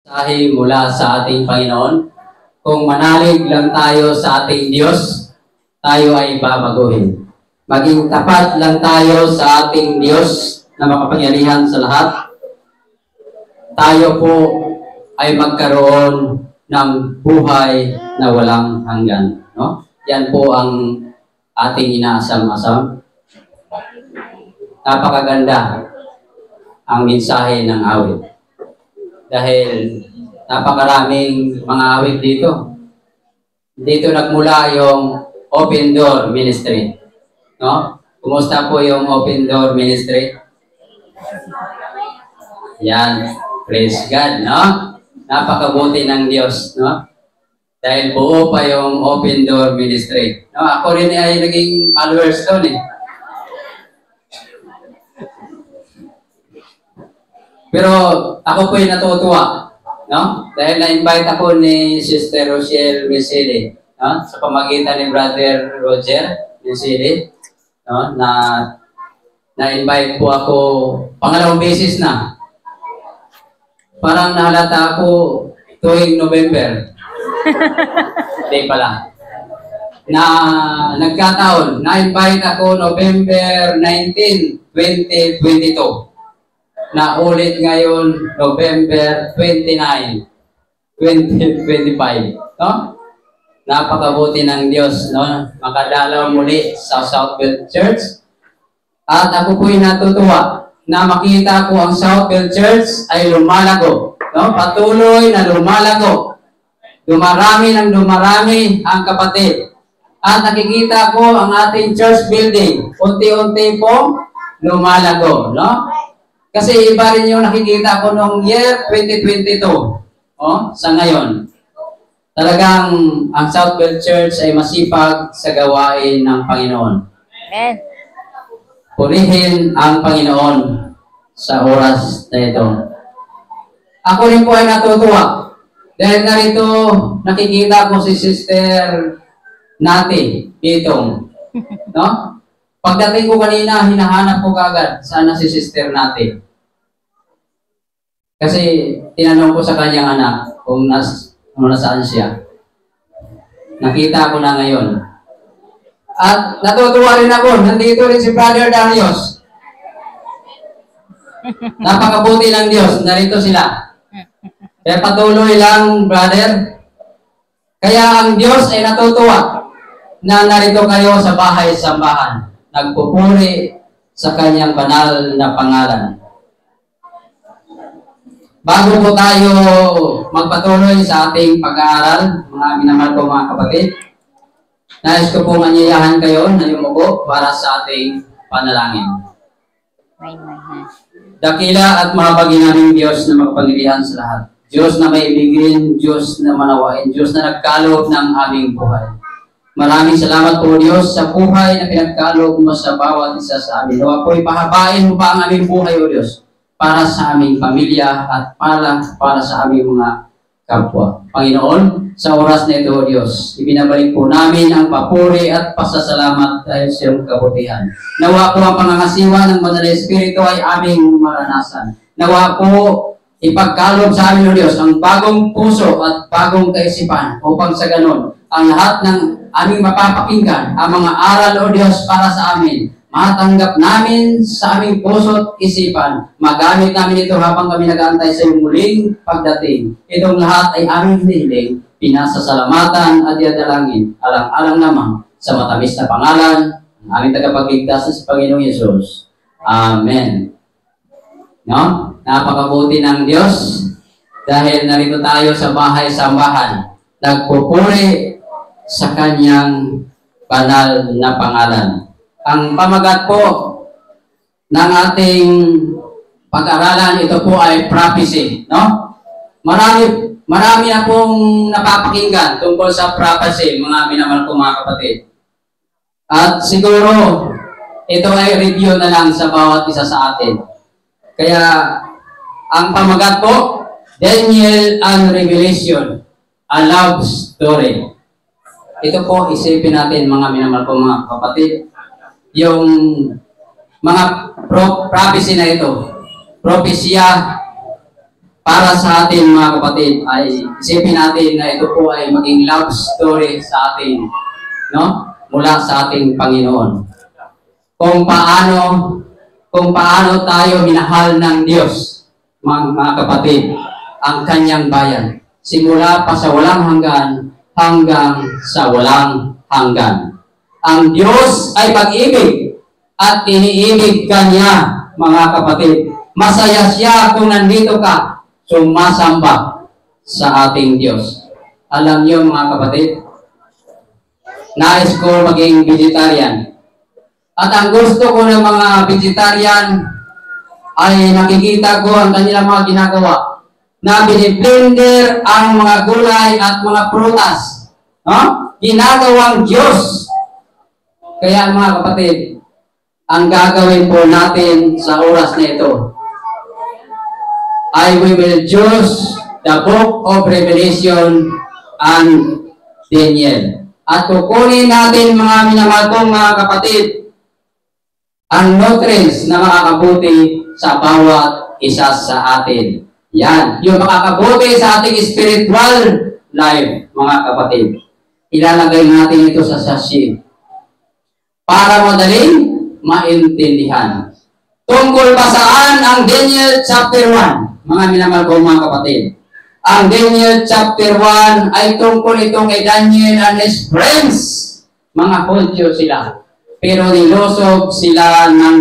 mensahe mula sa ating Panginoon. Kung manalig lang tayo sa ating Diyos, tayo ay babaguhin. Maging tapat lang tayo sa ating Diyos na makapangyarihan sa lahat, tayo po ay magkaroon ng buhay na walang hanggan. No? Yan po ang ating inaasam-asam. Napakaganda ang mensahe ng awit. Dahil napakaraming mga awit dito. Dito nagmula yung Open Door Ministry. No? Kumusta po yung Open Door Ministry? Yan. Praise God, no? Napakabuti ng Diyos, no? Dahil buo pa yung Open Door Ministry. No? Ako rin ay naging followers doon eh. Pero ako po ay natutuwa, no? Dahil na-invite ako ni Sister Rochelle Mesili, no? Sa pamagitan ni Brother Roger Mesili, no? Na-invite po ako pangalawang beses na. Parang nahalata ako tuwing November. Hindi pala. Na nagkataon, na-invite ako November 19, 2022. Na ulit ngayon, November 29, 2025. No? Napakabuti ng Diyos, no? Makadalaw muli sa Southfield Church. At ako po'y natutuwa na makita ko ang Southfield Church ay lumalago. No? Patuloy na lumalago. Dumarami ng dumarami ang kapatid. At nakikita ko ang ating church building. Unti-unti po lumalago. No? Kasi iba rin yung nakikita ko noong year 2022. Oh, sa ngayon. Talagang ang Southfield Church ay masipag sa gawain ng Panginoon. Amen. Purihin ang Panginoon sa oras na ito. Ako rin po ay natutuwa. Dahil narito nakikita ko si Sister Nati Pitong. No? Pagdating ko kanina, hinahanap ko kagad sana si Sister Nati. Kasi tinanong ko sa kanyang anak kung nasaan siya. Nakita ko na ngayon. At natutuwa rin ako, nandito rin si Brother Darius. Napakabuti ng Diyos, narito sila. Kaya patuloy lang, brother. Kaya ang Diyos ay natutuwa na narito kayo sa bahay-sambahan. Nagpupuri sa kanyang banal na pangalan. Bago po tayo magpatuloy sa ating pag-aaral, mga minamahal ko mga kapatid, nais ko pong anyayahan kayo na yumuko para sa ating panalangin. Dakila at mahabagin naming Diyos na magpangilihan sa lahat. Diyos na maibigin, Diyos na manawain, Diyos na nagkaloob ng aming buhay. Maraming salamat po Diyos sa buhay na pinagkaloob mo sa bawat isa sa amin. Nawa po'y pahabain mo pa ang aming buhay o Diyos para sa aming pamilya at para sa aming mga kapwa. Panginoon, sa oras na ito o Diyos, ibinabalik po namin ang papuri at pasasalamat dahil sa iyong kabutihan. Nawa po ang pangangasiwa ng Banal na Espiritu ay aming maranasan. Nawa po ipagkaloob sa amin o Diyos ang bagong puso at bagong kaisipan upang sa ganon ang lahat ng aming mapapakinggan, ang mga aral o Diyos para sa amin, matanggap namin sa aming puso at isipan, magamit namin ito habang kami nag-aantay sa iyong muling pagdating. Itong lahat ay aming hinihiling, pinasasalamatan at iadalangin, alang-alang naman sa matamis na pangalan ng aming tagapagligtas na si Panginoong Yesus. Amen. No? Napakabuti ng Diyos dahil narito tayo sa bahay-sambahan. Nagpupuri sa kanyang banal na pangalan. Ang pamagat po ng ating pag-aralan, ito po ay prophecy. No? Marami na pong napapakinggan tungkol sa prophecy, mga minamahal ko mga kapatid. At siguro, ito ay review na lang sa bawat isa sa atin. Kaya, ang pamagat po, Daniel and Revelation, a love story. Ito po, isipin natin mga minamahal ko mga kapatid, yung mga prophecy na ito, propesya para sa atin mga kapatid ay isipin natin na ito po ay maging love story sa atin, no? Mula sa ating Panginoon. Kung paano tayo minahal ng Diyos, mga kapatid, ang kanyang bayan. Simula pa sa walang hanggan hanggang sa walang hanggan. Ang Diyos ay pag-ibig at iniibig ka niya, mga kapatid. Masaya siya kung nandito ka sumasamba sa ating Diyos. Alam niyo mga kapatid, nais ko maging vegetarian. At ang gusto ko ng mga vegetarian ay nakikita ko ang kanilang mga ginagawa na biniblender ang mga gulay at mga prutas. No? Ginagawang Diyos. Kaya mga kapatid, ang gagawin po natin sa oras na ito I will choose the book of Revelation and Daniel. At kukunin natin mga minamahal kong mga kapatid ang nutrients na makakabuti sa bawat isa sa atin. Yan, yung makakabuti sa ating spiritual life, mga kapatid. Ilalagay natin ito sa sachet para madaling maintindihan. Tungkol ba saan ang Daniel chapter 1? Mga minamahal ko mga kapatid. Ang Daniel chapter 1 ay tungkol itong kay Daniel and his friends. Mga Hudyo sila. Pero nilusog sila ng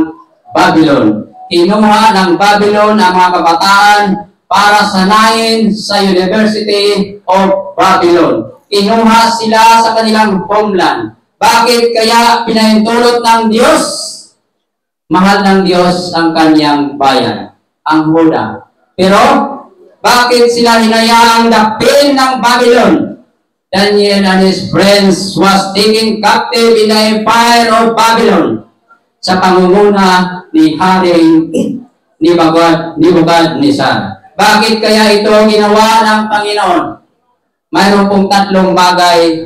Babylon. Kinuha ng Babylon ang mga kabataan para sanayin sa University of Babylon. Kinuha sila sa kanilang homeland. Bakit kaya pinahintulot ng Diyos? Mahal ng Diyos ang kanyang bayan, ang Huda. Pero, bakit sila hinayaang dapin ng Babylon? Daniel and his friends was taken captive in the empire of Babylon sa pangunguna ni Haring Nebuchadnezzar. Bakit kaya ito ginawa ng Panginoon? Mayroon pong tatlong bagay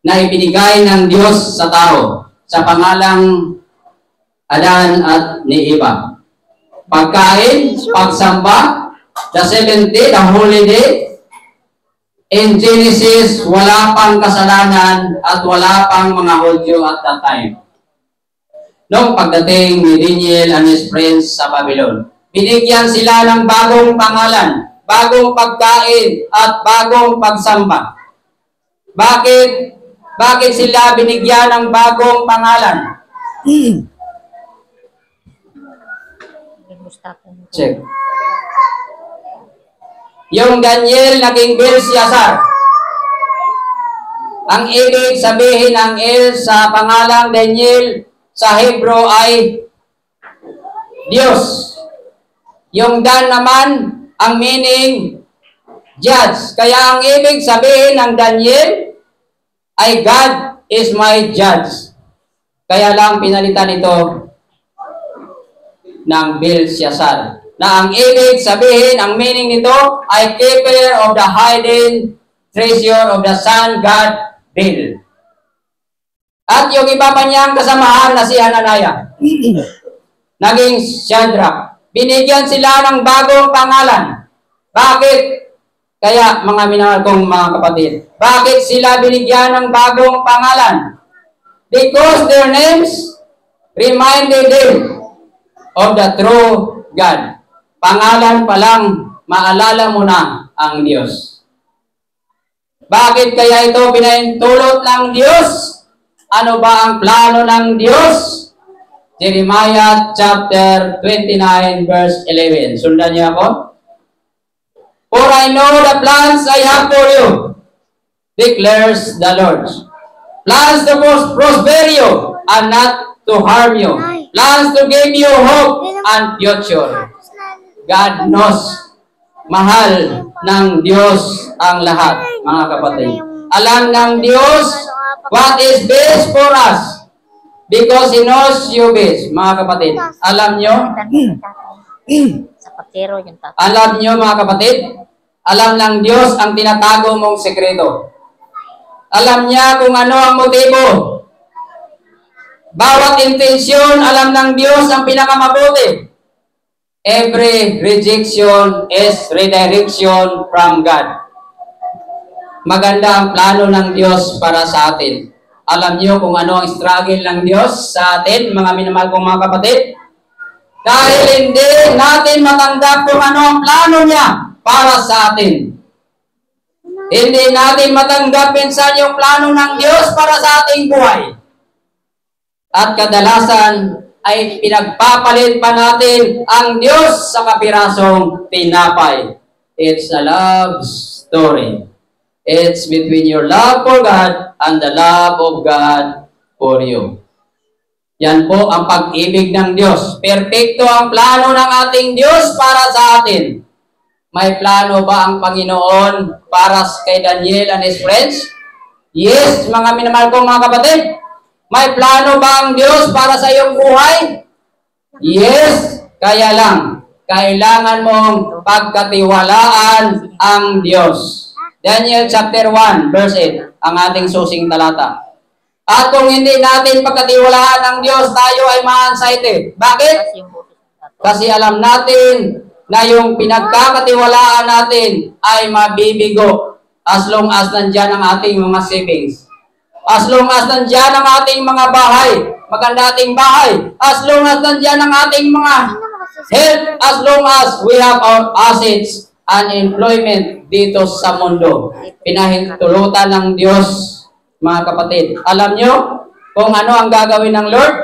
na ibinigay ng Diyos sa tao sa pangalang Adan at ni Eva. Pagkain, pagsamba, the seventh day, the holy day. In Genesis, wala pang kasalanan at wala pang mga Hudyo at that time. Noong pagdating ni Daniel and his friends sa Babylon, binigyan sila ng bagong pangalan, bagong pagkain at bagong pagsamba. Bakit sila binigyan ng bagong pangalan? Check. Yung Daniel naging Belshazzar. Ang ibig sabihin ng El sa pangalang Daniel sa Hebrew ay Diyos. Yung Dan naman, ang meaning judge. Kaya ang ibig sabihin ng Daniel ay God is my judge. Kaya lang pinalitan ito ng Belshazzar. Na ang ibig sabihin, ang meaning nito ay keeper of the hidden treasure of the sun god Bel. At yung iba pa niyang kasamahan na si Hananiah, naging Shadrach. Binigyan sila ng bagong pangalan. Bakit? Kaya mga minahal kong mga kapatid, bakit sila binigyan ng bagong pangalan? Because their names reminded them of the true God. Pangalan pa lang, maalala mo na ang Diyos. Bakit kaya ito pinahintulot ng Diyos? Ano ba ang plano ng Diyos? Jeremiah chapter 29 verse 11. Sundan niyo ako. For I know the plans I have for you, declares the Lord. Plans to prosper you and not to harm you. Plans to give you hope and future. God knows, mahal ng Diyos ang lahat, mga kapatid. Alam ng Diyos what is best for us because He knows you best, mga kapatid. Alam nyo? Alam nyo, mga kapatid? Alam ng Diyos ang tinatago mong sekreto. Alam niya kung ano ang motibo. Bawat intensyon, alam ng Diyos ang pinakamabuti. Every rejection is redirection from God. Maganda ang plano ng Diyos para sa atin. Alam niyo kung ano ang struggle ng Diyos sa atin, mga minamahal kong mga kapatid? Dahil hindi natin matanggap kung ano ang plano niya para sa atin. Hindi natin matanggap minsan yung plano ng Diyos para sa ating buhay. At kadalasan ay pinagpapalit pa natin ang Diyos sa kapirasong tinapay. It's a love story. It's between your love for God and the love of God for you. Yan po ang pag-ibig ng Diyos. Perpekto ang plano ng ating Diyos para sa atin. May plano ba ang Panginoon para kay Daniel and his friends? Yes, mga minamahal kong mga kapatid. May plano ba ang Diyos para sa iyong buhay? Yes, kaya lang, kailangan mong pagkatiwalaan ang Diyos. Daniel chapter 1, verse 8, ang ating susing talata. At kung hindi natin pagkatiwalaan ng Diyos, tayo ay ma-anxiety. Bakit? Kasi alam natin na yung pinagkakatiwalaan natin ay mabibigo as long as nandyan ang ating mga savings. As long as nandyan ang ating mga bahay, maganda ating bahay. As long as nandyan ang ating mga health, as long as we have our assets and employment dito sa mundo. Pinahintulutan ng Diyos, mga kapatid. Alam nyo kung ano ang gagawin ng Lord?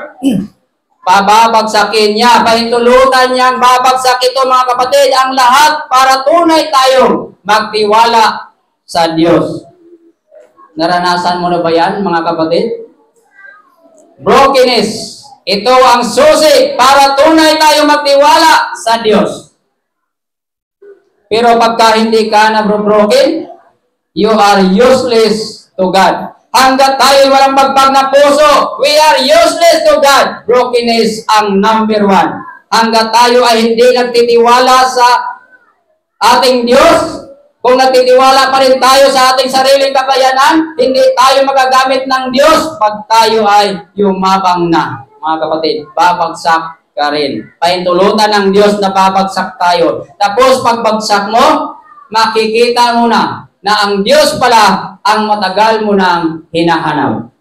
Pababagsakin niya, pahintulutan niyang babagsak ito, mga kapatid, ang lahat para tunay tayong magtiwala sa Diyos. Naranasan mo na ba yan, mga kapatid? Brokenness. Ito ang susi para tunay tayong magtiwala sa Diyos. Pero pagka hindi ka na broken, you are useless to God. Hanggat tayo walang bagbag na puso, we are useless to God. Brokenness ang number 1. Hanggat tayo ay hindi nagtitiwala sa ating Diyos, kung nagtitiwala pa rin tayo sa ating sariling kakayanan, hindi tayo magagamit ng Diyos pag tayo ay yumabang na. Mga kapatid, babagsak ka rin. Pahintulutan ng Diyos na babagsak tayo. Tapos pagbagsak mo, makikita mo na ang Diyos pala ang matagal mo nang hinahanap.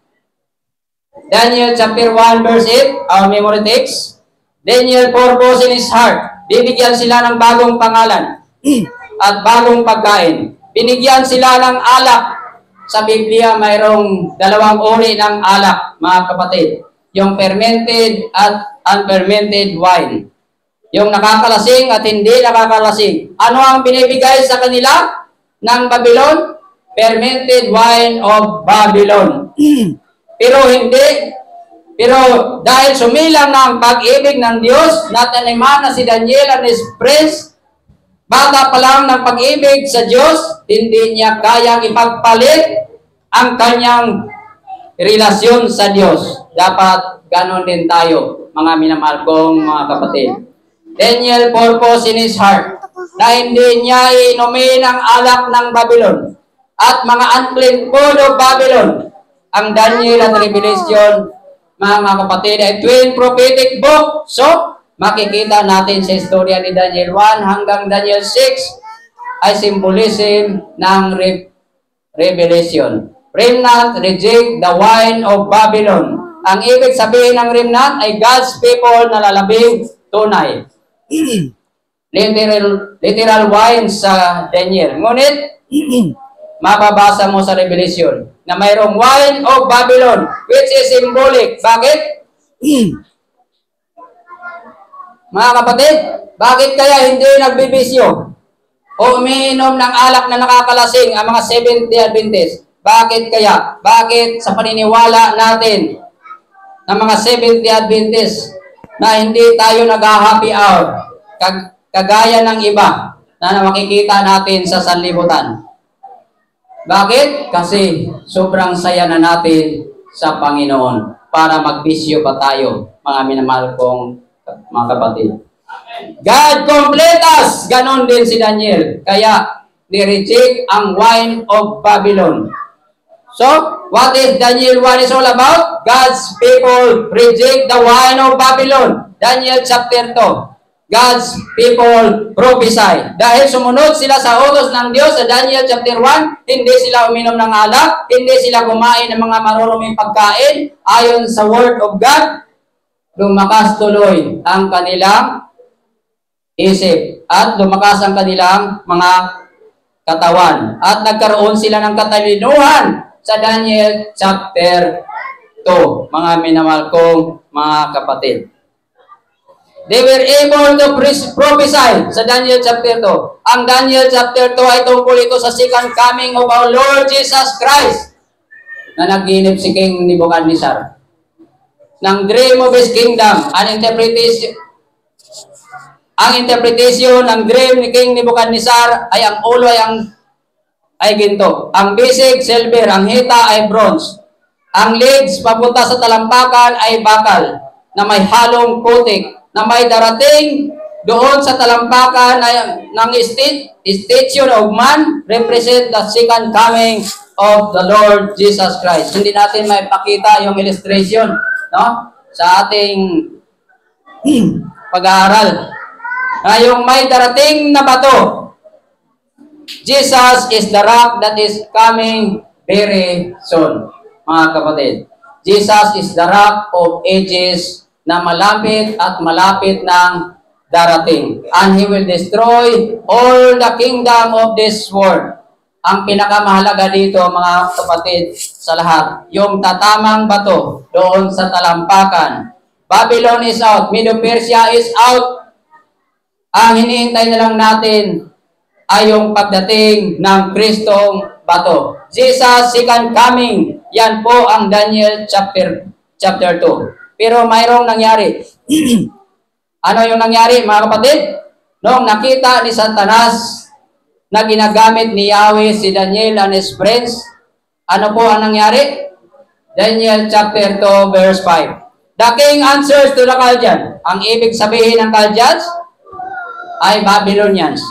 Daniel chapter 1 verse 8, our memory text. Daniel purpose in his heart. Bibigyan sila ng bagong pangalan at bagong pagkain. Binigyan sila ng alak. Sa Biblia mayroong 2 uri ng alak, mga kapatid. Yung fermented at unfermented wine. Yung nakakalasing at hindi nakakalasing. Ano ang binibigay sa kanila ng Babylon? Fermented wine of Babylon. Pero dahil sumilang ng pag-ibig ng Diyos, nataniman na si Daniel and his friends, bata pa lang ng pag-ibig sa Diyos, hindi niya kayang ipagpalit ang kanyang relasyon sa Diyos. Dapat ganon din tayo, mga minamahal kong mga kapatid. Daniel purpose in his heart na hindi niya inumin ang alak ng Babylon at mga unclean food of Babylon. Ang Daniel at Revelation, mga kapatid, ay twin prophetic book. So, makikita natin sa istorya ni Daniel 1 hanggang Daniel 6 ay symbolism ng Revelation. Remnant reject the wine of Babylon. Ang ibig sabihin ng remnant ay God's people na lalabing tunay. Literal wine sa Daniel. Ngunit, mababasa mo sa Revelation na mayroong wine of Babylon which is symbolic. Bakit? Mga kapatid, bakit kaya hindi nagbibisyo o umiinom ng alak na nakakalasing ang mga Seventh-day Adventists? Bakit kaya? Bakit sa paniniwala natin ng mga Seventh-day Adventists na hindi tayo nag-happy hour kagaya ng iba na makikita natin sa sanlibutan? Bakit? Kasi sobrang saya na natin sa Panginoon para magbisyo pa tayo, mga minamahal kong mga kapatid. God complete us! Ganon din si Daniel. Kaya, ni-reject ang wine of Babylon. So, what is Daniel 1 is all about? God's people reject the wine of Babylon. Daniel chapter 2. God's people prophesy. Dahil sumunod sila sa utos ng Diyos sa Daniel chapter 1, hindi sila uminom ng alak, hindi sila kumain ng mga maruruming pagkain. Ayon sa Word of God, lumakas tuloy ang kanilang isip at lumakas ang kanilang mga katawan. At nagkaroon sila ng katalinuhan sa Daniel chapter 2, mga minamahal kong mga kapatid. They were able to prophesy sa Daniel chapter 2. Ang Daniel chapter 2 ay tungkol ito sa second coming of our Lord Jesus Christ na naginip si King Nebuchadnezzar. Ng dream of his kingdom, ang interpretation ng dream ni King Nebuchadnezzar ay ang ulo ay ginto. Ang bisig, silver. Ang hita ay bronze. Ang legs papunta sa talampakan ay bakal na may halong putik na may darating doon sa talampakan ng statue of man represent the second coming of the Lord Jesus Christ. Hindi natin maipakita yung illustration, no, sa ating pag-aaral. Yung may darating na bato, Jesus is the rock that is coming very soon, mga kapatid. Jesus is the rock of ages na malapit at malapit ng darating. And He will destroy all the kingdom of this world. Ang pinakamahalaga dito, mga kapatid, sa lahat, yung tatamang bato doon sa talampakan. Babylon is out. Medo-Persia is out. Ang hinihintay na lang natin ay yung pagdating ng Kristong bato. Jesus, second coming. Yan po ang Daniel chapter 2. Pero mayroong nangyari. Ano yung nangyari, mga kapatid? Noong nakita ni Satanas na ginagamit ni Yahweh si Daniel and his friends, ano po ang nangyari? Daniel chapter 2 verse 5. The king answers to the Chaldeans. Ang ibig sabihin ng Chaldeans ay Babylonians.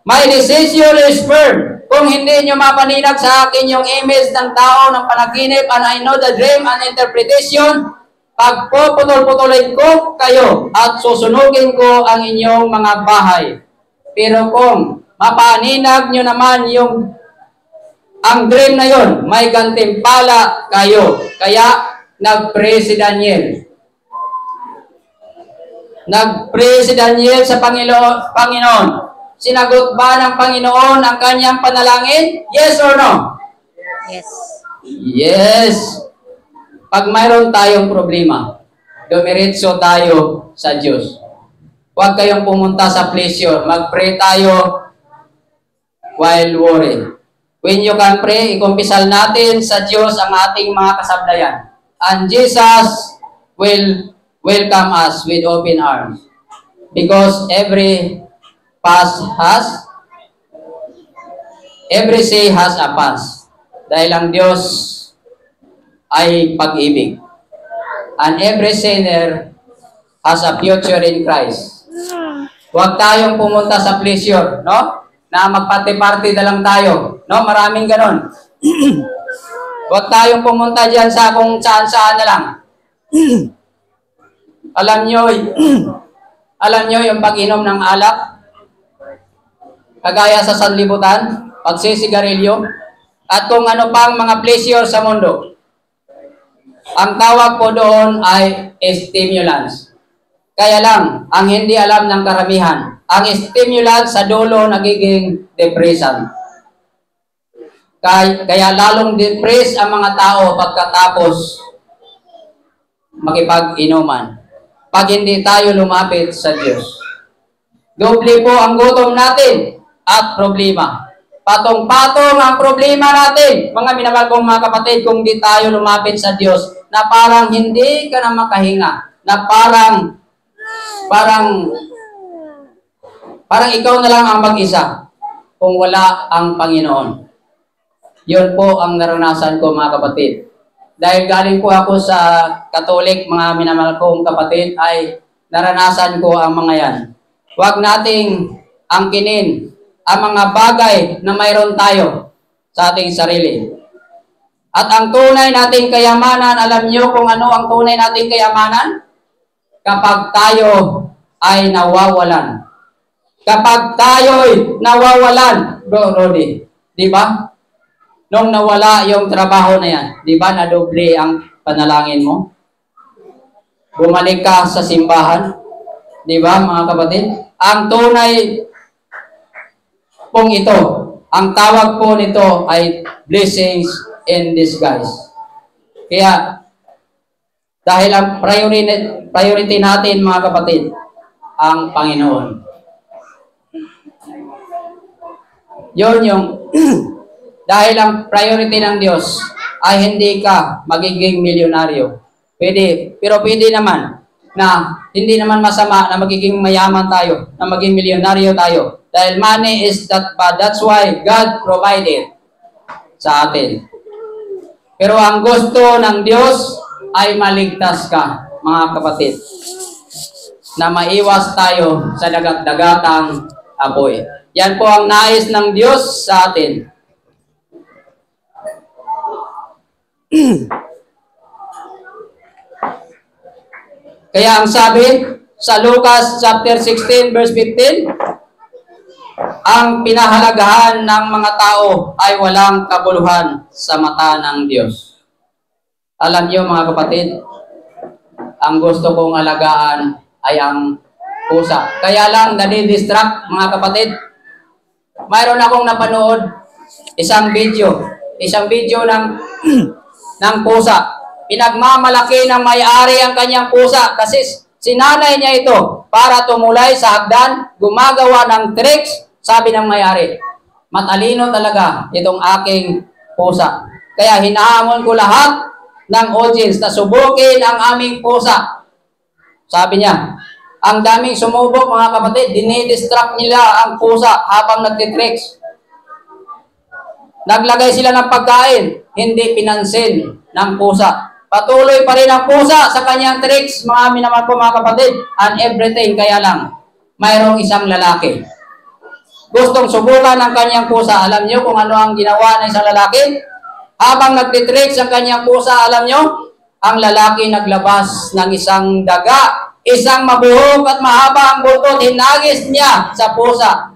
My decision is firm. Kung hindi nyo mapaninag sa akin yung image ng tao ng panaginip and I know the dream and interpretation, pagpuputol-putulin ko kayo at susunugin ko ang inyong mga bahay. Pero kung mapaninag nyo naman ang dream na yon, may gantimpala kayo. Kaya nag-pray si Daniel. Nag-pray si Daniel sa Panginoon. Sinagot ba ng Panginoon ang kanyang panalangin? Yes or no? Yes. Yes. Pag mayroon tayong problema, dumiretso tayo sa Diyos. Huwag kayong pumunta sa pleasure. Mag-pray tayo while worried. When you can pray, ikumpisal natin sa Diyos ang ating mga kasablayan. And Jesus will welcome us with open arms. Because every say has a past. Dahil ang Diyos ay pag-ibig. And every sinner has a future in Christ. Huwag tayong pumunta sa pleasure, no? Na magparty-party na lang tayo. No? Maraming ganon. Huwag tayong pumunta dyan sa kung saan-saan na lang. Alam nyo yung pag-inom ng alak, kagaya sa sanlibutan, pagsisigarilyo, at kung ano pang mga pleasure sa mundo. Ang tawag po doon ay stimulants. Kaya lang, ang hindi alam ng karamihan, ang stimulants sa dulo nagiging depression. Kaya lalong depress ang mga tao pagkatapos makipag-inuman. Pag hindi tayo lumapit sa Diyos. Doble po ang gutom natin at problema. Patong-patong ang problema natin, mga minamahal kong mga kapatid, kung di tayo lumapit sa Diyos, na parang hindi ka na makahinga, na parang ikaw na lang ang mag-isa kung wala ang Panginoon. Yun po ang naranasan ko, mga kapatid. Dahil galing po ako sa Katolik, mga minamahal kong kapatid, ay naranasan ko ang mga yan. Huwag nating angkinin ang mga bagay na mayroon tayo sa ating sarili. At ang tunay nating kayamanan, alam nyo kung ano ang tunay nating kayamanan? Kapag tayo ay nawawalan. Kapag tayo'y nawawalan, Bro Rodi, di ba? Nung nawala yung trabaho na yan, di ba nadoble ang panalangin mo? Bumalik ka sa simbahan, di ba mga kapatid? Ang tunay pong ito, ang tawag po nito ay blessings in disguise. Kaya, dahil ang priority natin mga kapatid, ang Panginoon. Yun yung, dahil ang priority ng Diyos ay hindi ka magiging milyonaryo. Pwede, pero pwede naman na hindi naman masama na magiging mayaman tayo, na maging milyonaryo tayo. Dahil money is that bad. That's why God provided sa atin. Pero ang gusto ng Diyos ay maligtas ka, mga kapatid. Na maiwas tayo sa dagat-dagatang apoy. Yan po ang nais ng Diyos sa atin. Kaya ang sabi sa Lucas chapter 16 verse 15, ang pinahalagahan ng mga tao ay walang kabuluhan sa mata ng Diyos. Alam niyo mga kapatid, ang gusto kong alagaan ay ang pusa. Kaya lang nadidistract mga kapatid. Mayroon akong napanood isang video ng ng pusa. Pinagmamalaki ng may-ari ang kanyang pusa kasi sinanay niya ito para tumulay sa hagdan, gumagawa ng tricks. Sabi ng may-ari, matalino talaga itong aking pusa. Kaya hinahamon ko lahat ng audience na subukin ang aming pusa. Sabi niya, ang daming sumubok mga kapatid, dinidistract nila ang pusa habang nagtitricks. Naglagay sila ng pagkain, hindi pinansin ng pusa. Patuloy pa rin ang pusa sa kanyang tricks, mga minamahal ko mga kapatid, and everything. Kaya lang, mayroong isang lalaki. Gustong subukan ng kanyang pusa. Alam niyo kung ano ang ginawa ng isang lalaki? Habang nagtitricks ang kanyang pusa, alam niyo, ang lalaki naglabas ng isang daga, isang mabuhok at mahaba ang buntot, hinagis niya sa pusa.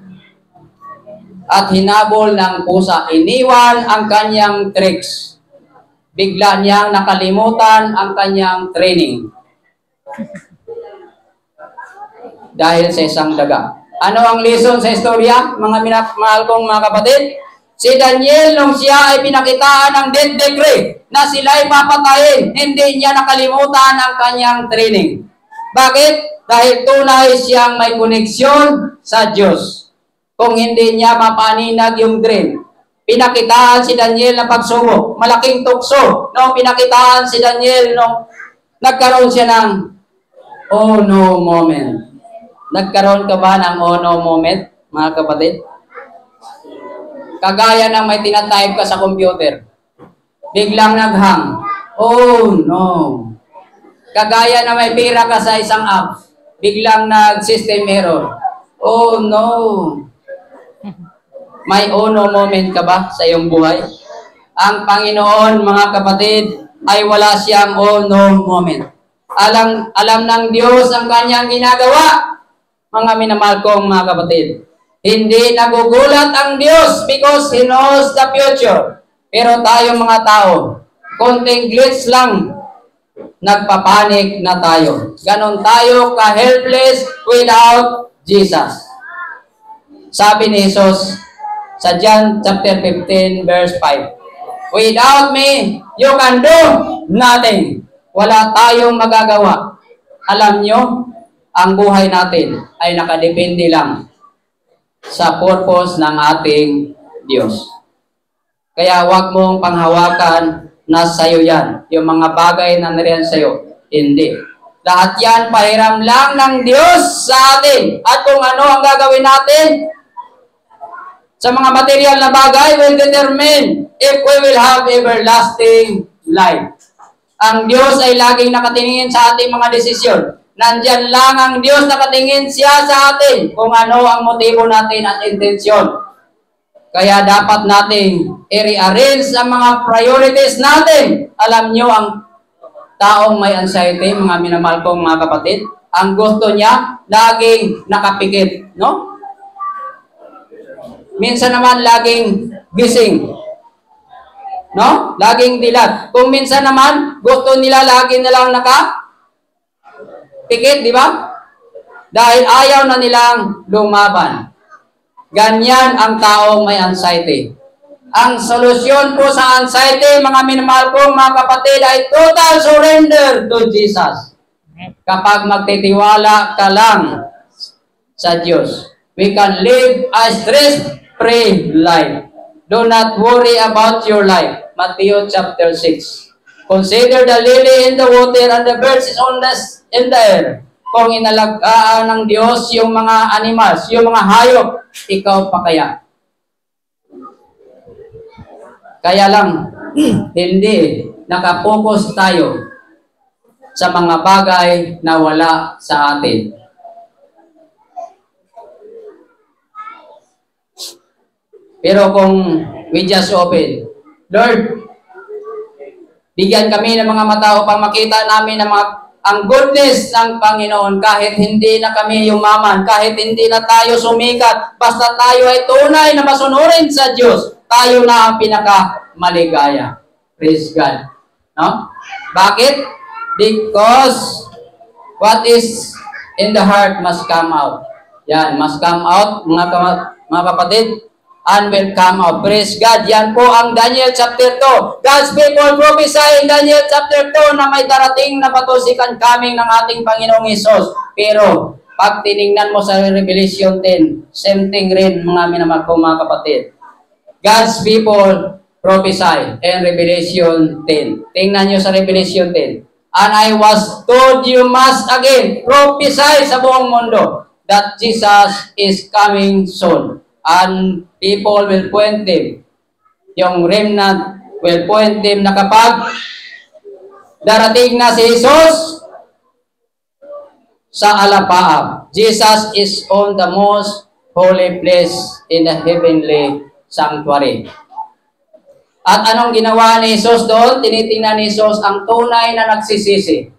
At hinabol ng pusa, iniwan ang kanyang tricks. Bigla niyang nakalimutan ang kanyang training. Dahil sa isang daga. Ano ang lesson sa istorya, mga minamahal kong mga kapatid? Si Daniel, nung siya ay pinakitaan ng death decree na sila ay papatayin, hindi niya nakalimutan ang kanyang training. Bakit? Dahil tunay siyang may koneksyon sa Diyos. Kung hindi niya mapaninag yung dream. Pinakitaan si Daniel ng pagsubok. Malaking tukso. No, pinakitaan si Daniel nung nagkaroon siya ng oh no moment. Nagkaroon ka ba ng oh no moment, mga kapatid? Kagaya ng may tinatype ka sa computer. Biglang naghang. Oh no. Kagaya na may pera ka sa isang app. Biglang nag-system error. Oh no. May oh no moment ka ba sa iyong buhay? Ang Panginoon, mga kapatid, ay wala siyang oh no moment. Alam ng Diyos ang kanyang ginagawa. Mga minamahal kong mga kapatid. Hindi nagugulat ang Diyos because He knows the future. Pero tayo mga tao, konting glitch lang, nagpapanik na tayo. Ganon tayo ka-helpless without Jesus. Sabi ni Jesus sa John chapter 15 verse 5, without me, you can do nothing. Wala tayong magagawa. Alam nyo, ang buhay natin ay nakadepende lang sa purpose ng ating Diyos. Kaya huwag mong panghawakan na sa'yo yan. Yung mga bagay na nariyan sa'yo. Hindi. Lahat yan, pahiram lang ng Diyos sa atin. At kung ano ang gagawin natin sa mga material na bagay will determine if we will have everlasting life. Ang Diyos ay laging nakatingin sa ating mga desisyon. Nandyan lang ang Diyos, nakatingin siya sa atin kung ano ang motibo natin at intensyon. Kaya dapat nating i-rearrange ang mga priorities natin. Alam nyo, ang taong may anxiety, mga minamahal kong mga kapatid, Ang gusto niya, laging nakapikit, no? Minsan naman, laging gising. No? Laging dilat. Kung minsan naman, gusto nila lagi na lang pikit, di ba? Dahil ayaw na nilang lumaban. Ganyan ang taong may anxiety. Ang solusyon po sa anxiety, mga minamahal kong mga kapatid, ay total surrender to Jesus. Kapag magtitiwala ka lang sa Diyos, we can live a stress-free life. Do not worry about your life. Matthew chapter 6. Consider the lily in the water and the birds in the air. Kung inalagaan ng Diyos yung mga animals, yung mga hayop, ikaw pa kaya? Kaya lang, hindi nakapokus tayo sa mga bagay na wala sa atin. Pero kung we just open, Lord, bigyan kami ng mga mata upang makita namin ang goodness ng Panginoon kahit hindi na kami yumaman, kahit hindi na tayo sumikat, basta tayo ay tunay na masunurin sa Diyos, tayo na ang pinakamaligaya. Praise God. No? Bakit? Because what is in the heart must come out. Yan, must come out, mga kapatid, and will come out. Praise God. Yan po ang Daniel chapter 2. God's people prophesy in Daniel chapter 2 na may darating na patusikan coming ng ating Panginoong Hesus. Pero, pag tiningnan mo sa Revelation 10, same thing rin mga minamahal ko mga kapatid. God's people prophesy in Revelation 10. Tingnan nyo sa Revelation 10. And I was told you must again prophesy sa buong mundo that Jesus is coming soon. And people will point them. Yung remnant will point them na kapag darating na si Jesus sa alapaap. Jesus is on the most holy place in the heavenly sanctuary. At anong ginawa ni Jesus doon? Tinitingnan ni Jesus ang tunay na nagsisisi.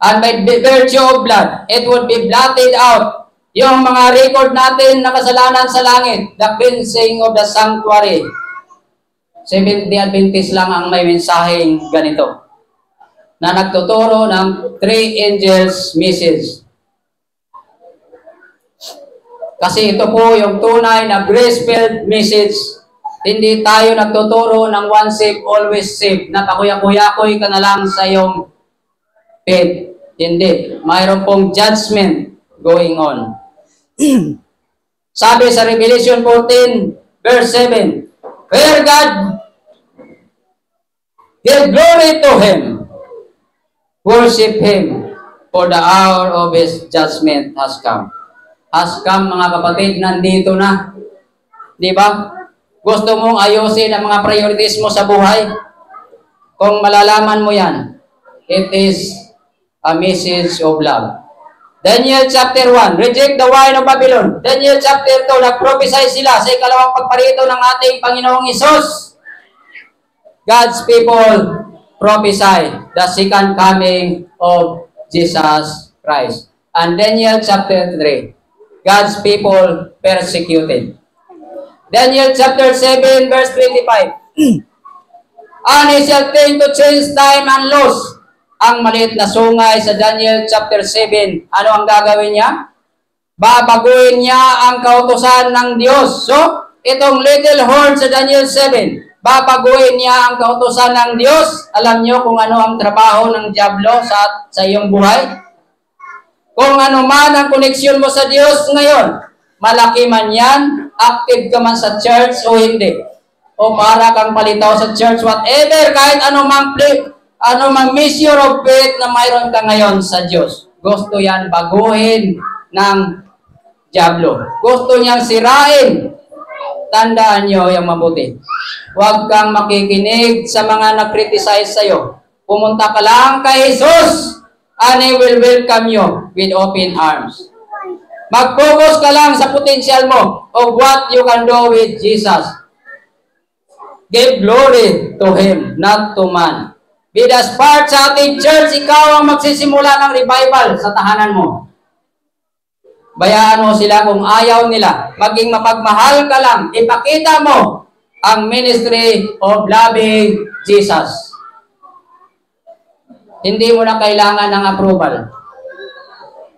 And by virtue of blood, it would be blotted out. Yung mga record natin na kasalanan sa langit, the cleansing of the sanctuary. Seventh-day Adventist lang ang may mensaheng ganito, na nagtuturo ng 3 angels message. Kasi ito po yung tunay na grace-filled message. Hindi tayo nagtuturo ng one saved, always saved, na kakuya-kuyakoy ka na lang sa iyong faith. Hindi. Mayroon pong judgment going on. Sabi sa Revelation 14, verse 7, where God give glory to Him, worship Him, for the hour of His judgment has come. Has come, mga kapatid, nandito na. Di ba? Gusto mong ayusin ang mga priorities mo sa buhay? Kung malalaman mo yan, it is a message of love. Daniel chapter 1, reject the wine of Babylon. Daniel chapter 2, nag-prophesy sila sa ikalawang pagparito ng ating Panginoong Hesus. God's people prophesy the second coming of Jesus Christ. And Daniel chapter 3, God's people persecuted. Daniel chapter 7, verse 25. And he shall think to change time and laws. Ang maliit na sungay sa Daniel chapter 7, ano ang gagawin niya? Babaguhin niya ang kautusan ng Diyos. So, itong little horn sa Daniel 7, babaguhin niya ang kautusan ng Diyos. Alam niyo kung ano ang trabaho ng diablo sa iyong buhay? Kung ano man ang koneksyon mo sa Diyos ngayon, malaki man yan, active ka man sa church o hindi, o para kang palitaw sa church, whatever, kahit ano mang measure of faith na mayroon ka ngayon sa Diyos, gusto yan baguhin ng diablo. Gusto niyang sirain. Tandaan niyo yung mabuti. Huwag kang makikinig sa mga nag-criticize sa'yo. Pumunta ka lang kay Jesus and He will welcome you with open arms. Mag-focus ka lang sa potential mo of what you can do with Jesus. Give glory to Him, not to man. Bidas part sa ating church, ikaw ang magsisimula ng revival sa tahanan mo. Bayaan mo sila kung ayaw nila. Maging mapagmahal ka lang. Ipakita mo ang ministry of loving Jesus. Hindi mo na kailangan ng approval.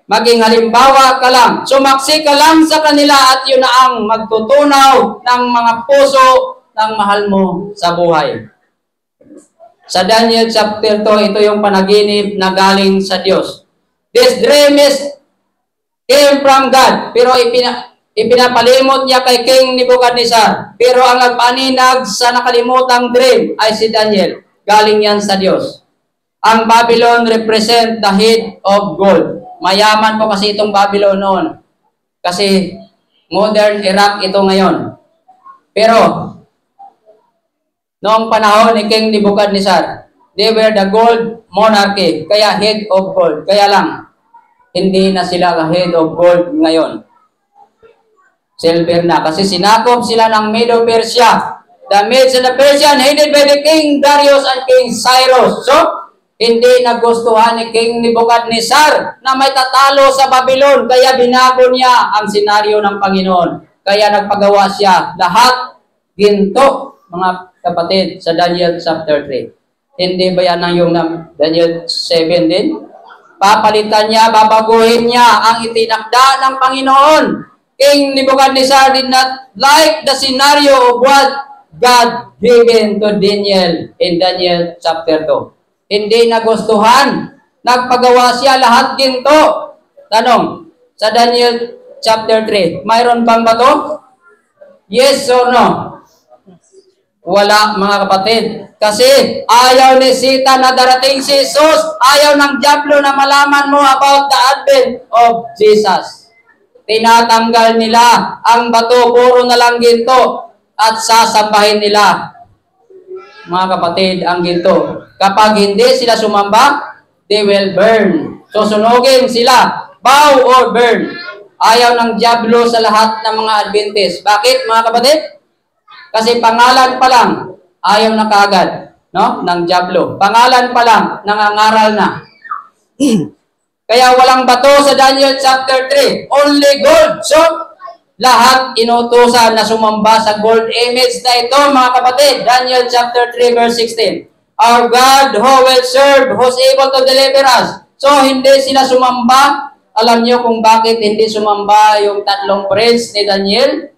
Maging halimbawa ka lang. Sumaksi ka lang sa kanila at yun na ang magtutunaw ng mga puso ng mahal mo sa buhay. Sa Daniel chapter 2, ito yung panaginip na galing sa Diyos. This dream came from God, pero ipinapalimot niya kay King Nebuchadnezzar. Pero ang nagpaninag sa nakalimutang dream ay si Daniel. Galing yan sa Diyos. Ang Babylon represent the head of gold. Mayaman po kasi itong Babylon noon. Kasi modern Iraq ito ngayon. Pero noong panahon ni King Nebuchadnezzar, they were the gold monarchy, kaya head of gold. Kaya lang, hindi na sila head of gold ngayon. Silver na. Kasi sinakop sila ng Medo-Persia. The Medes and the Persian headed by the King Darius and King Cyrus. So, hindi nagustuhan ni King Nebuchadnezzar na may tatalo sa Babylon. Kaya binago niya ang senaryo ng Panginoon. Kaya nagpagawa siya lahat ginto, mga kapatid, sa Daniel chapter 3. Hindi ba yan ang yung Daniel 7 din? Papalitan niya, babaguhin niya ang itinakda ng Panginoon. King Nebuchadnezzar did not like the scenario of what God given to Daniel in Daniel chapter 2. Hindi nagustuhan. Nagpagawa siya lahat ginto. Tanong, sa Daniel chapter 3, mayroon bang bato? Yes or no? Wala, mga kapatid. Kasi ayaw ni Sita na darating si Jesus. Ayaw ng Diablo na malaman mo about the advent of Jesus. Tinatanggal nila ang bato, puro na lang ginto, at sasambahin nila, mga kapatid, ang ginto. Kapag hindi sila sumamba, they will burn. Susunugin sila, bow or burn. Ayaw ng Diablo sa lahat ng mga Adventist. Bakit, mga kapatid? Kasi pangalan pa lang, ayaw na kaagad, no? Ng Diablo. Pangalan pa lang, nangangaral na. Kaya walang bato sa Daniel chapter 3. Only gold. So, lahat inutusan na sumamba sa gold image na ito, mga kapatid. Daniel chapter 3 verse 16. Our God who will serve, who's able to deliver us. So, hindi sila sumamba. Alam niyo kung bakit hindi sumamba yung tatlong prince ni Daniel?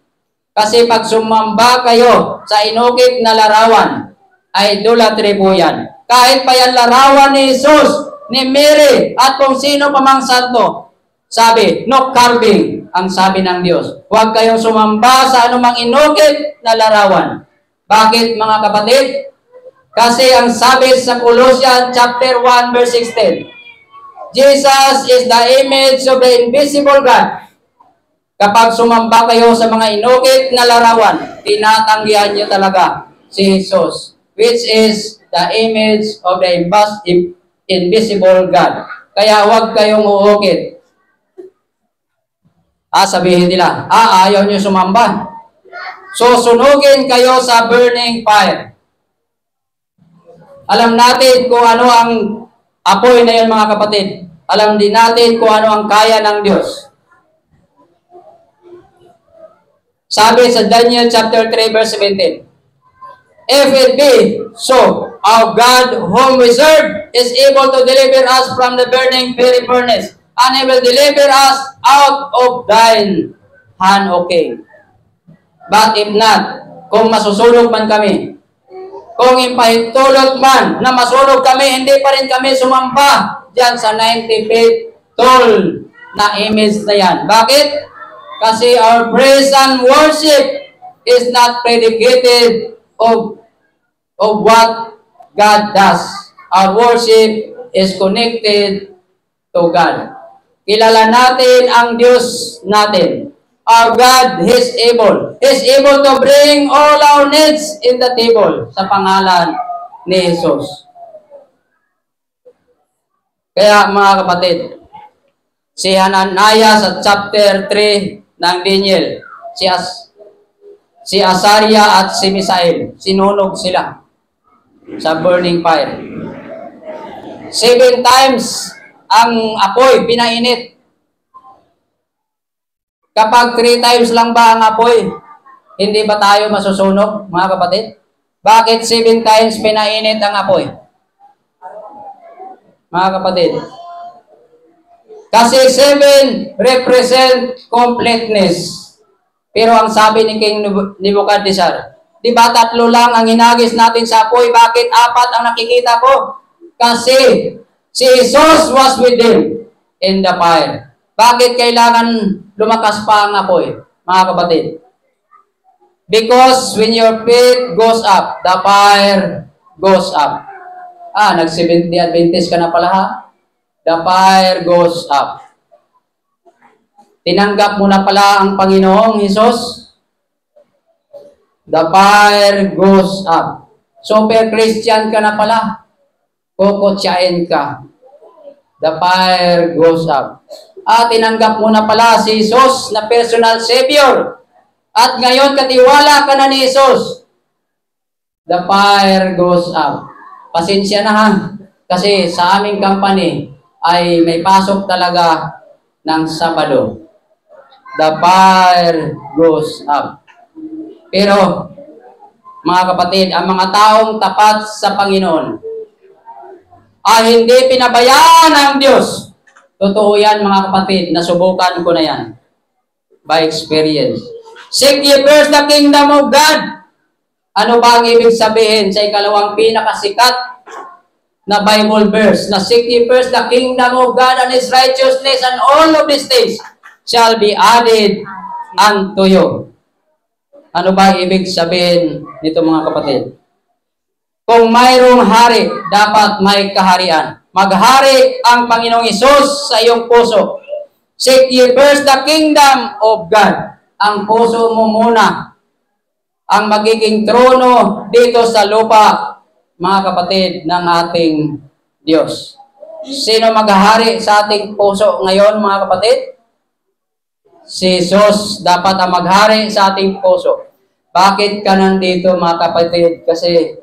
Kasi pag sumamba kayo sa inukit na larawan, idolatry po yan. Kahit pa yan larawan ni Jesus, ni Mary, at kung sino pa mang santo, sabi, no carving, ang sabi ng Diyos. Huwag kayong sumamba sa anumang inukit na larawan. Bakit, mga kapatid? Kasi ang sabi sa Colossians chapter 1 verse 16, Jesus is the image of the invisible God. Kapag sumamba kayo sa mga inukit na larawan, tinatanggihan niyo talaga si Jesus, which is the image of the invisible God. Kaya huwag kayong uukit. Sabihin nila, ayaw niyo sumamba. So, sunugin kayo sa burning fire. Alam natin kung ano ang apoy na yun, mga kapatid. Alam din natin kung ano ang kaya ng Diyos. Sabi sa Daniel chapter 3 verse 17, if it be so, our God whom we serve is able to deliver us from the burning fiery furnace, and He will deliver us out of thine hand, O King. But if not, kung masusunog man kami, kung ipahintulot man na masunog kami, hindi pa rin kami sumamba dyan sa 90 feet tall na image na yan. Bakit? Kasi our praise and worship is not predicated of what God does. Our worship is connected to God. Kilala natin ang Diyos natin. Our God is able. He is able to bring all our needs in the table sa pangalan ni Jesus. Kaya, mga kapatid, si Hananiah sa chapter 3 ng Daniel, si Azaria at si Misael, sinunog sila sa burning fire. 7 times ang apoy pinainit. Kapag 3 times lang ba ang apoy, hindi ba tayo masusunog, mga kapatid? Bakit 7 times pinainit ang apoy? Mga kapatid. Kasi 7 represent completeness. Pero ang sabi ni King Nebuchadnezzar, di ba 3 lang ang hinagis natin sa apoy? Bakit 4 ang nakikita ko? Kasi si Jesus was with them in the fire. Bakit kailangan lumakas pa ang apoy, mga kapatid? Because when your faith goes up, the fire goes up. Nag-Seventh-day Adventist ka na pala ha? The fire goes up. Tinanggap mo na pala ang Panginoong Hesus? The fire goes up. Super Christian ka na pala? Kukutsain ka. The fire goes up. Tinanggap mo na pala si Hesus na personal Savior. At ngayon katiwala ka na ni Hesus. The fire goes up. Pasensya na ha. Kasi sa aming company ay may pasok talaga ng Sabado. The fire goes up. Pero, mga kapatid, ang mga taong tapat sa Panginoon ay hindi pinabayaan ng Diyos. Totoo yan, mga kapatid, nasubukan ko na yan by experience. Seek ye first the kingdom of God. Ano ba ang ibig sabihin sa ikalawang pinakasikat na Bible verse? Na seek ye first the kingdom of God and His righteousness, and all of these things shall be added unto you. Ano ba ibig sabihin nito, mga kapatid? Kung mayroong hari, dapat may kaharian. Maghari ang Panginoong Hesus sa iyong puso. Seek ye first the kingdom of God. Ang puso mo muna ang magiging trono dito sa lupa, mga kapatid, ng ating Diyos. Sino maghahari sa ating puso ngayon, mga kapatid? Si Jesus dapat ang maghari sa ating puso. Bakit ka nandito, mga kapatid? Kasi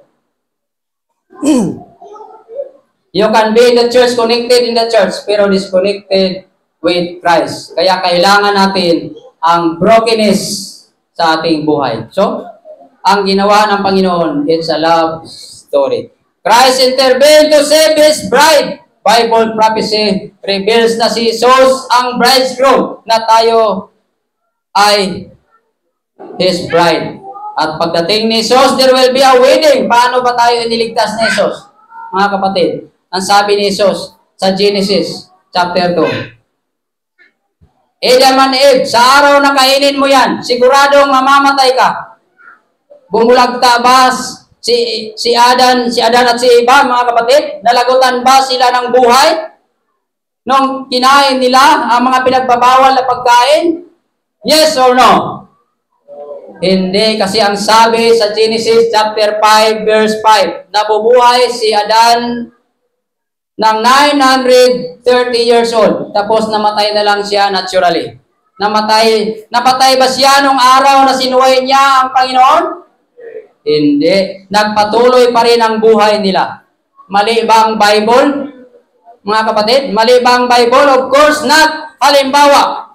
you can be in the church, connected in the church, pero disconnected with Christ. Kaya kailangan natin ang brokenness sa ating buhay. So, ang ginawa ng Panginoon, it's a love story. Christ intervened to save His bride. Bible prophecy reveals na si Jesus ang bridegroom, na tayo ay His bride. At pagdating ni Jesus, there will be a wedding. Paano ba tayo iniligtas ni Jesus? Mga kapatid, ang sabi ni Jesus sa Genesis chapter 2, Adam and Eve, sa araw na kainin mo yan, siguradong mamamatay ka. Bumulagta ba si Adan at si Eva, mga kapatid? Nalagutan ba sila ng buhay nung kinain nila ang mga pinagbabawal na pagkain? Yes or no? Hindi, kasi ang sabi sa Genesis chapter 5 verse 5, nabubuhay si Adan ng 930 years old, tapos namatay na lang siya naturally. Napatay ba siya nung araw na sinuhay niya ang Panginoon? Hindi. Nagpatuloy pa rin ang buhay nila. Mali ba ang Bible, mga kapatid? Mali ba ang Bible? Of course not. Halimbawa,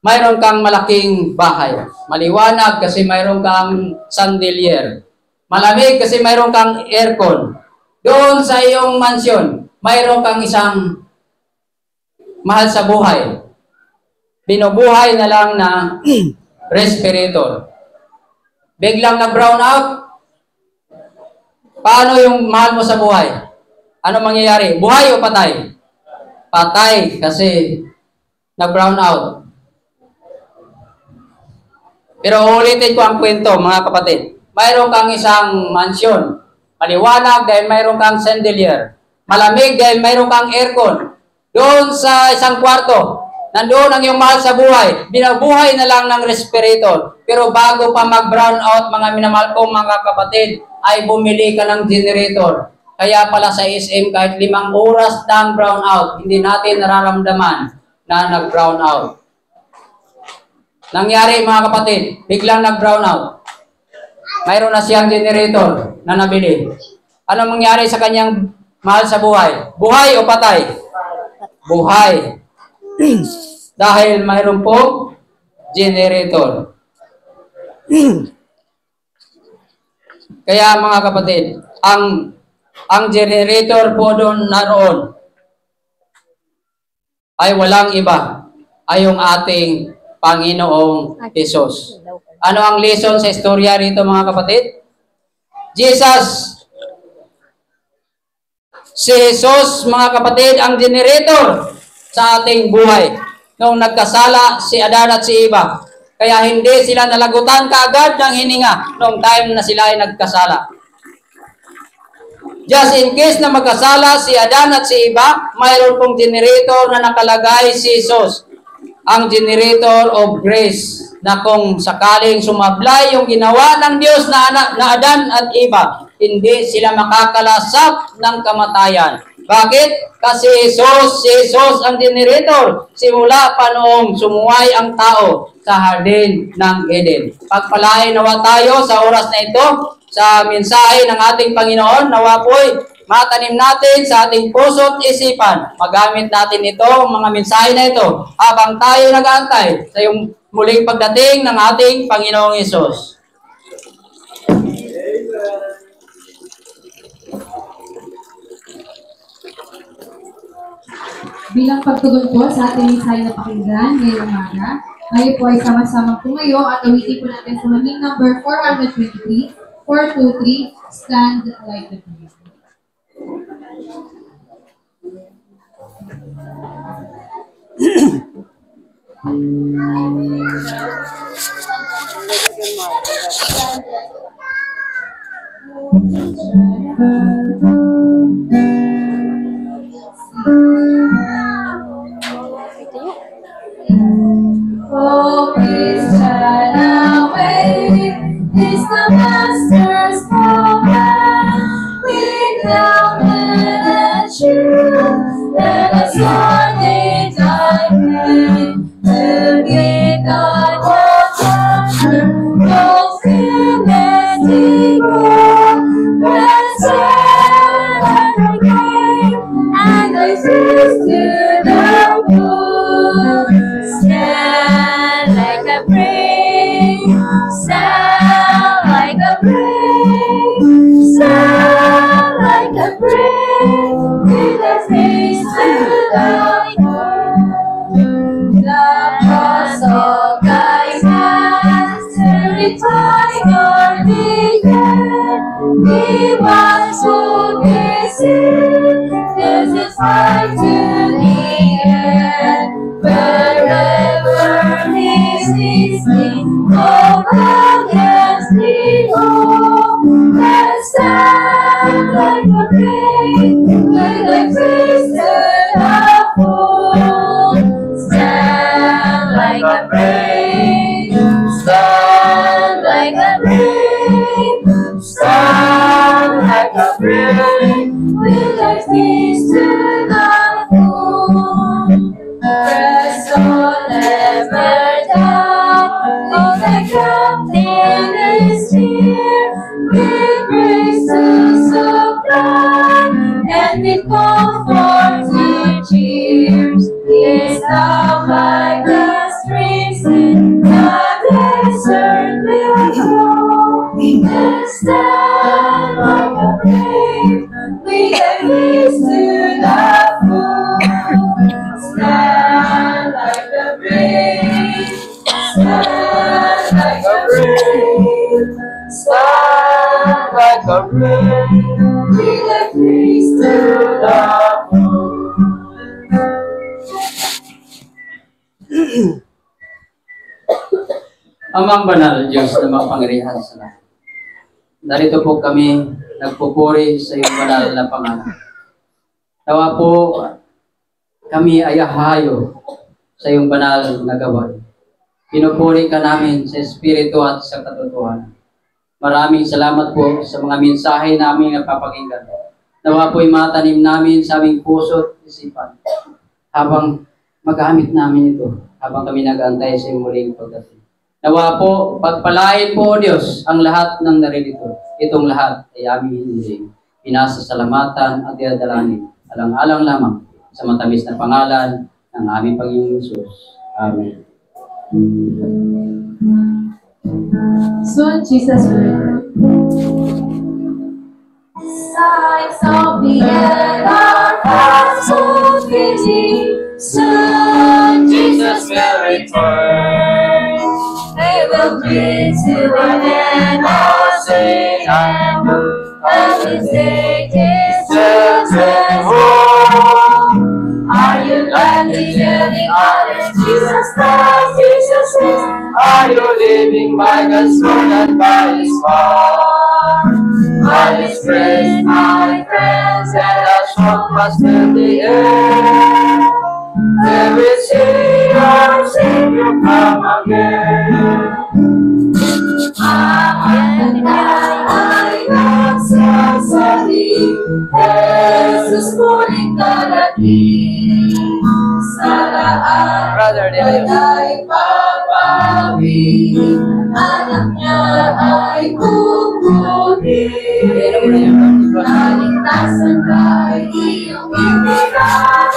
mayroon kang malaking bahay. Maliwanag kasi mayroon kang chandelier. Malamig kasi mayroon kang aircon. Doon sa iyong mansyon, mayroon kang isang mahal sa buhay. Binubuhay na lang na respirator. Biglang nag-brown out. Paano yung mahal mo sa buhay? Ano mangyayari? Buhay o patay? Patay kasi nag-brown out. Pero ulitin ko ang kwento, mga kapatid. Mayroon kang isang mansyon. Maliwanag dahil mayroon kang chandelier. Malamig dahil mayroon kang aircon. Doon sa isang kwarto, nandoon ang iyong mahal sa buhay. Binabuhay na lang ng respirator. Pero bago pa mag-brown out, mga minamahal ko, mga kapatid, ay bumili ka ng generator. Kaya pala sa SM, kahit 5 oras na ang brown out, hindi natin nararamdaman na nag-brown out. Nangyari, mga kapatid, biglang nag-brown out. Mayroon na siyang generator na nabili. Ano mangyari sa kanyang Mahal sa buhay. Buhay o patay? Buhay. Dahil mayroon pong generator. Kaya mga kapatid, ang generator po doon naroon ay walang iba, ay yung ating Panginoong Jesus. Ano ang lesson sa istorya rito mga kapatid? Si Jesus, mga kapatid, ang generator sa ating buhay. Nung nagkasala si Adan at si Eva, kaya hindi sila nalagutan kaagad ng hininga nung time na sila ay nagkasala. Just in case na magkasala si Adan at si Eva, mayroon pong generator na nakalagay si Jesus. Ang generator of grace na kung sakaling sumablay yung ginawa ng Diyos na Adan at Eva, hindi sila makakalasap ng kamatayan. Bakit? Kasi si Jesus ang generator. Simula pa noong sumuway ang tao sa hardin ng Eden. Pagpalain nawa tayo sa oras na ito, sa mensahe ng ating Panginoon, nawa po'y matanim natin sa ating puso at isipan. Magamit natin ito, mga mensahe na ito, habang tayo nag-aantay sa yung muling pagdating ng ating Panginoong Hesus. Bilang pagtugon po sa ating mensahe na pakinggan ngayong umaga, kayo po ay sama-sama tumayo at awitin po natin sa hymn number 423, 423, Stand Like the Tree. Oh, Christian, awake is the Master's command. We down and true, let us one day die to give God water, no fear, letting go. Let's stand like a grave and I face to the moon. Stand like a brave, stand like a brave, stand like a brave, with a face to the moon. The apostle guides us every time you're begun. We want to be seen, this is right to the end. Wherever he sees me, oh, against the wall, let's stand like a brave, with a face to the full. Stand like a brave, stand like a brave, stand like a brave, with a face to the full. Press on, never down, for the captain is here, with grace to supply, and with comfort to cheers. Yes, now by the streams in the desert will go, and stand like a brave, with a face to the full. Stand like a brave, stand like a brave, stand like a brave, with a face to the full. Amang banal, Diyos na makapangyarihan sa lahat. Narito po kami nagpupuri sa iyong banal na pangalan. Tawa po kami ay hayo sa iyong banal na gawain. Pinupuri ka namin sa Espiritu at sa katotohanan. Maraming salamat po sa mga mensahe namin napapakinggan. Nawa po'y matanim namin sa aming puso at isipan habang magamit namin ito, habang kami nag-aantay sa iyong muling pagdating. Nawa po, pagpalain po, Diyos, ang lahat ng naririto. Itong lahat ay aming hinihiling. pinasasalamatan at dinadalangin. Alang-alang lamang sa matamis na pangalan ng aming Panginoong Hesus. Amen. Soon, Jesus will return. Signs of the end are fast fulfilling. Soon, Jesus will return. He will bring to an end all sin and move, and His take His children home. Are you gladly living honest? Jesus Christ, Jesus is. Are you living by God's word and by His power? By His grace, my friends, let us walk past the air. There we see our Savior come again. Amen. Ay nagsasali, Jesus muling darating. Sa lahat ay papawi, anak niya ay kukunin. Kaligtasan ay iyong ibigay.